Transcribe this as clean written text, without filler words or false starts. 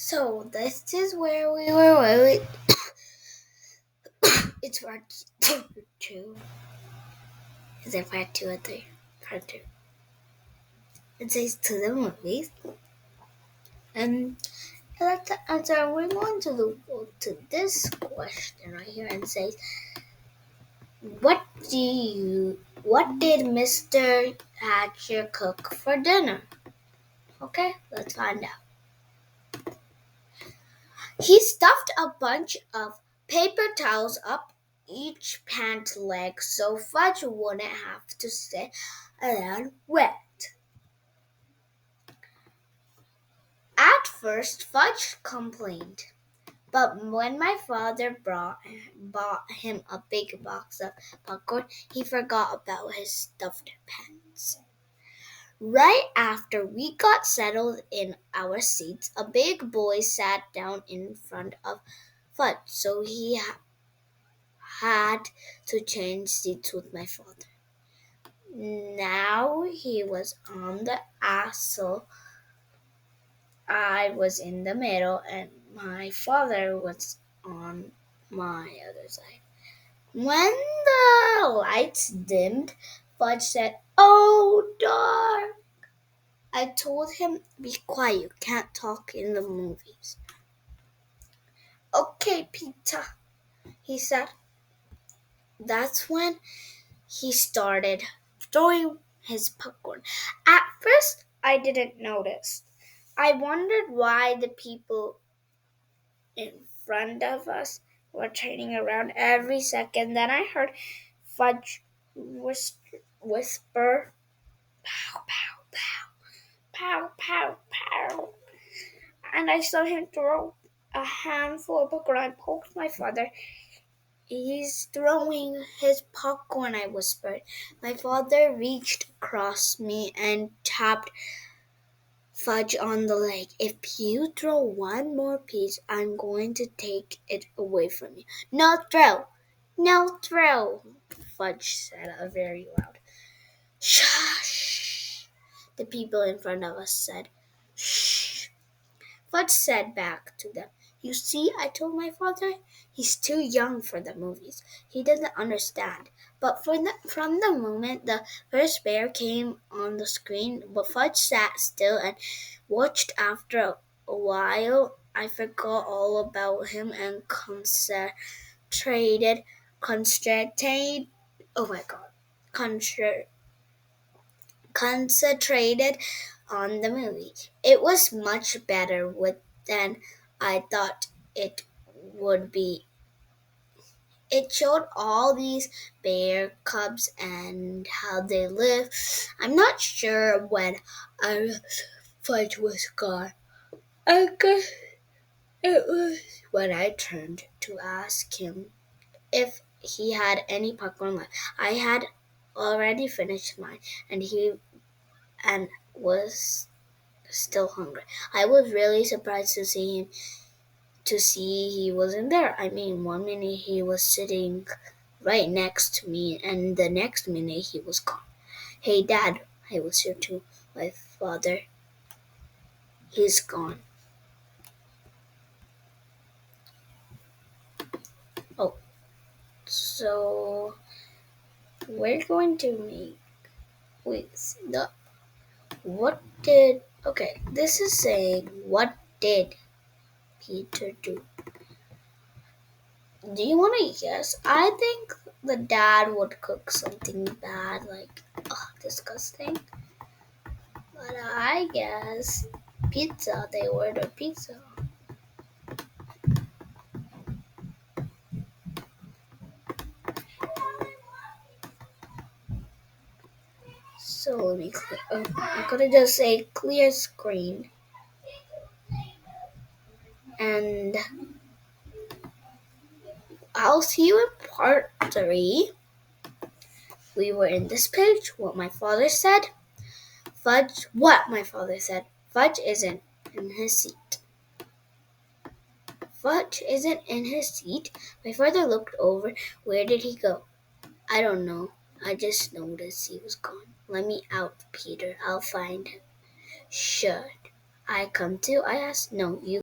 So this is where we were. It's part 2. Is it part 2 or 3? Part 2. It says to the movies. And let's answer. We're going to to this question right here and says, What did Mr. Hatcher cook for dinner? Okay, let's find out. He stuffed a bunch of paper towels up each pant leg so Fudge wouldn't have to stay around wet. At first, Fudge complained, but when my father bought him a big box of popcorn, he forgot about his stuffed pants. Right after we got settled in our seats, a big boy sat down in front of Fudge, so he had to change seats with my father. Now he was on the asshole. I was in the middle, and my father was on my other side. When the lights dimmed, Fudge said, "Oh, dark." I told him, "Be quiet, you can't talk in the movies." "Okay, Peter," he said. That's when he started throwing his popcorn. At first, I didn't notice. I wondered why the people in front of us were turning around every second. Then I heard Fudge whisper, "Pow, pow, pow, pow, pow, pow." And I saw him throw a handful of popcorn. I poked my father. "He's throwing his popcorn," I whispered. My father reached across me and tapped Fudge on the leg. "If you throw one more piece, I'm going to take it away from you." "No throw! No throw!" Fudge said very loud. "Shush!" the people in front of us said. "Shh!" Fudge said back to them. "You see," I told my father, "he's too young for the movies. He doesn't understand." But from the moment the first bear came on the screen, Fudge sat still and watched. After a while, I forgot all about him and concentrated, oh my god, concentrated on the movie. It was much better than I thought it would be. It showed all these bear cubs and how they live. I'm not sure when our Fudge was gone. I guess it was when I turned to ask him if he had any popcorn left. I had already finished mine, and was still hungry. I was really surprised to see he wasn't there. I mean, one minute he was sitting right next to me, and the next minute he was gone. "Hey, Dad," I whispered to my father. "He's gone." Oh, so we're going to make with the what did okay. This is saying, what did Peter do? Do you want to guess? I think the dad would cook something bad, like disgusting. But I guess pizza. They ordered pizza. So let me. I'm gonna just say clear screen, and I'll see you in part 3. We were in this page. What my father said. Fudge. What my father said. Fudge isn't in his seat. Fudge isn't in his seat. My father looked over. Where did he go? I don't know. I just noticed he was gone. Let me out, Peter. I'll find him. Should I come too? I asked. No, you